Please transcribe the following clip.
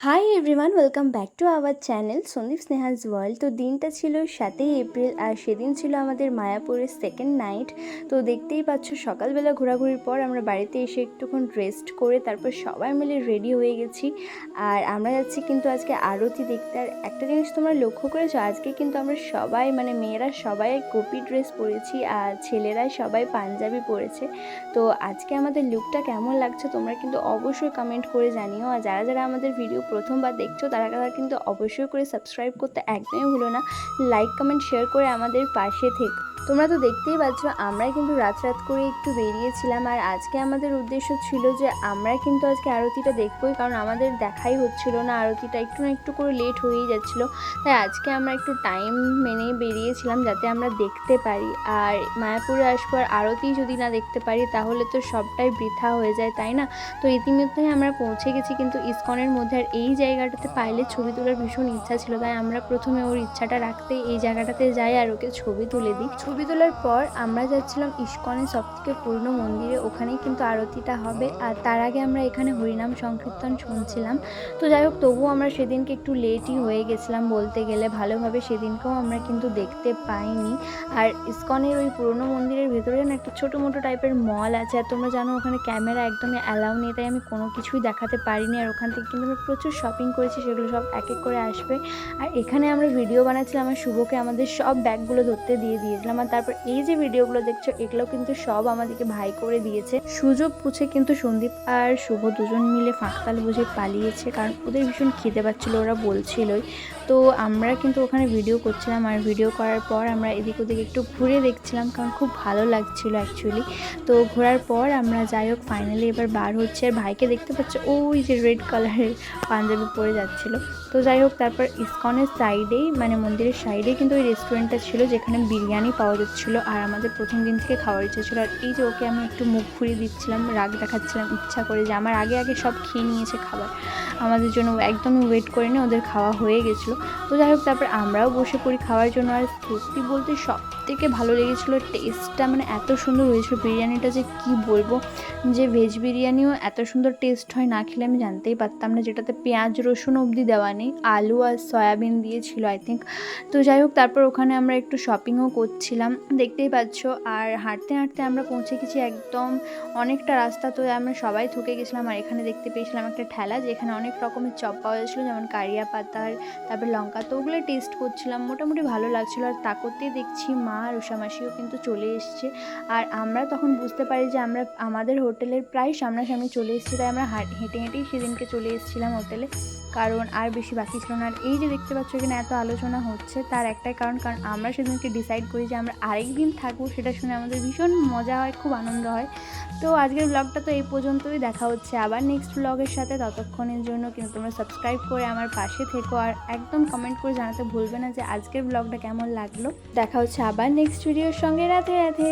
High everyone, welcome back to our channel Sandeep Sneha's world. তো দিনটা ছিল 7ই এপ্রিল আর সেদিন ছিল আমাদের মায়াপুরের সেকেন্ড নাইট। তো দেখতেই পাচ্ছ সকালবেলা ঘোরাঘুরির পর আমরা বাড়িতে এসে একটুক্ষণ রেস্ট করে তারপর সবাই মিলে রেডি হয়ে গেছি। আর আমরা যাচ্ছি কিন্তু আজকে আরতি দেখতে। আর একটা জিনিস তোমরা লক্ষ্য করেছো, আজকে কিন্তু আমরা সবাই মেয়েরা সবাই গোপী ড্রেস পরেছি আর ছেলেরা সবাই পাঞ্জাবি পরেছে। তো আজকে আমাদের লুকটা কেমন লাগছে তোমরা কিন্তু অবশ্যই কমেন্ট করে জানিও। আর যারা যারা আমাদের ভিডিও প্রথমবার দেখছো তারা কিন্তু অবশ্যই করে সাবস্ক্রাইব করতে একদমই ভুলো না। লাইক কমেন্ট শেয়ার করে আমাদের পাশে থেকো। তোমরা তো দেখতেই পাচ্ছ আমরা কিন্তু রাত করে একটু বেরিয়েছিলাম। আর আজকে আমাদের উদ্দেশ্য ছিল যে আমরা কিন্তু আজকে আরতিটা দেখবোই, কারণ আমাদের দেখাই হচ্ছিল না আরতিটা, একটু না একটু করে লেট হয়েই যাচ্ছিলো। তাই আজকে আমরা একটু টাইম মেনে বেরিয়েছিলাম যাতে আমরা দেখতে পারি। আর মায়াপুরে আসবার আরতি যদি না দেখতে পারি তাহলে তো সবটাই বৃথা হয়ে যায়, তাই না? তো ইতিমধ্যে আমরা পৌঁছে গেছি কিন্তু ইসকনের মধ্যে। আর এই জায়গাটাতে পাইলে ছবি তোলার ভীষণ ইচ্ছা ছিল, তাই আমরা প্রথমে ওর ইচ্ছাটা রাখতে এই জায়গাটাতে যাই আর ওকে ছবি তুলে দিই। ছবি তোলার পর আমরা যাচ্ছিলাম ইসকনের সবথেকে পুরনো মন্দিরে, ওখানেই কিন্তু আরতিটা হবে। আর তার আগে আমরা এখানে হরিনাম সংকীর্তন শুনছিলাম। তো যাই হোক, তবুও আমরা সেদিনকে একটু লেটই হয়ে গেছিলাম বলতে গেলে। ভালোভাবে সেদিনকেও আমরা কিন্তু দেখতে পাইনি। আর ইসকনের ওই পুরনো মন্দিরের ভেতরে না একটা ছোটো মোটো টাইপের মল আছে। আর তোমরা জানো ওখানে ক্যামেরা একদমই অ্যালাউ নেই, তাই আমি কোনো কিছুই দেখাতে পারিনি। আর ওখান থেকে কিন্তু আমরা প্রচুর শপিং করেছি, সেগুলো সব এক এক করে আসবে। আর এখানে আমরা ভিডিও বানাচ্ছিলাম আর শুভকে আমাদের সব ব্যাগগুলো ধরতে দিয়ে দিয়েছিলাম। আর তারপর এই যে ভিডিওগুলো দেখছো এগুলো কিন্তু সব আমাদেরকে ভাই করে দিয়েছে। সুযোগ বুঝে কিন্তু সন্দীপ আর শুভ দুজন মিলে ফাঁকতাল বুঝে পালিয়েছে, কারণ ওদের ভীষণ খিদে পাচ্ছিলো, ওরা বলছিলই। তো আমরা কিন্তু ওখানে ভিডিও করছিলাম। আর ভিডিও করার পর আমরা এদিক ওদিক একটু ঘুরে দেখছিলাম, কারণ খুব ভালো লাগছিলো অ্যাকচুয়ালি। তো ঘোরার পর আমরা যাই হোক ফাইনালি এবার বার হচ্ছে। আর ভাইকে দেখতে পাচ্ছ ওই যে রেড কালারের পাঞ্জাবি পরে যাচ্ছিলো। তো যাই হোক তারপর ইসকনের সাইডেই মন্দিরের সাইডেই কিন্তু ওই রেস্টুরেন্টটা ছিল যেখানে বিরিয়ানি পাওয়া যাচ্ছিলো। আর আমাদের প্রথম দিন থেকে খাওয়ার ইচ্ছা ছিল। আর এই যে ওকে আমি একটু মুখ ঘুরিয়ে দিচ্ছিলাম, রাগ দেখাচ্ছিলাম ইচ্ছা করে যে আমার আগে সব খেয়ে নিয়েছে খাবার আমাদের জন্য, একদমই ওয়েট করে নিয়ে ওদের খাওয়া হয়ে গেছিলো। তো যাই হোক তারপর আমরাও বসে পড়ি খাওয়ার জন্য। আর সত্যি বলতে সব থেকে ভালো লেগেছিলো টেস্টটা, এত সুন্দর হয়েছিল বিরিয়ানিটা যে কি বলবো। যে ভেজ বিরিয়ানিও এত সুন্দর টেস্ট হয় না খেলে আমি জানতেই পারতাম না, যেটাতে পেঁয়াজ রসুন অবধি দেওয়া নেই, আলু আর সয়াবিন দিয়েছিল আই থিঙ্ক। তো যাই হোক তারপর ওখানে আমরা একটু শপিংও করছিলাম, দেখতেই পাচ্ছ। আর হাঁটতে হাঁটতে আমরা পৌঁছে গেছি একদম অনেকটা রাস্তা। তো আমরা সবাই থকে গেছিলাম। আর এখানে দেখতে পেয়েছিলাম একটা ঠেলা যেখানে অনেক রকমের চপ পাওয়া যাচ্ছিলো, যেমন কারিয়া পাতার, তারপর লঙ্কা। তো ওগুলো টেস্ট করছিলাম, মোটামুটি ভালো লাগছিলো। আর তা করতেই দেখছি মা আর উষামাসিও কিন্তু চলে এসছে। আর আমরা তখন বুঝতে পারি যে আমরা আমাদের হোটেলের প্রায় সামনাসামনি চলে এসেছি। তাই আমরা হেঁটে হেঁটেই সেদিনকে চলে এসেছিলাম হোটেলে, কারণ আর বেশি বাকি ছিল না। আর এই যে দেখতে পাচ্ছ এখানে এত আলোচনা হচ্ছে তার একটাই কারণ আমরা সেদিনকে ডিসাইড করি যে আমরা আরেকদিন থাকবো। সেটা শুনে আমাদের ভীষণ মজা হয়, খুব আনন্দ হয়। তো আজকের ব্লগটা তো এই পর্যন্তই, দেখা হচ্ছে আবার নেক্সট ব্লগের সাথে। ততক্ষণের জন্য কিন্তু তোমরা সাবস্ক্রাইব করে আমার পাশে থেকো। আর একদম কমেন্ট করে জানাতে ভুলবে না যে আজকের ব্লগটা কেমন লাগলো। দেখা হচ্ছে আবার নেক্সট ভিডিওর সঙ্গে। রাধে রাধে।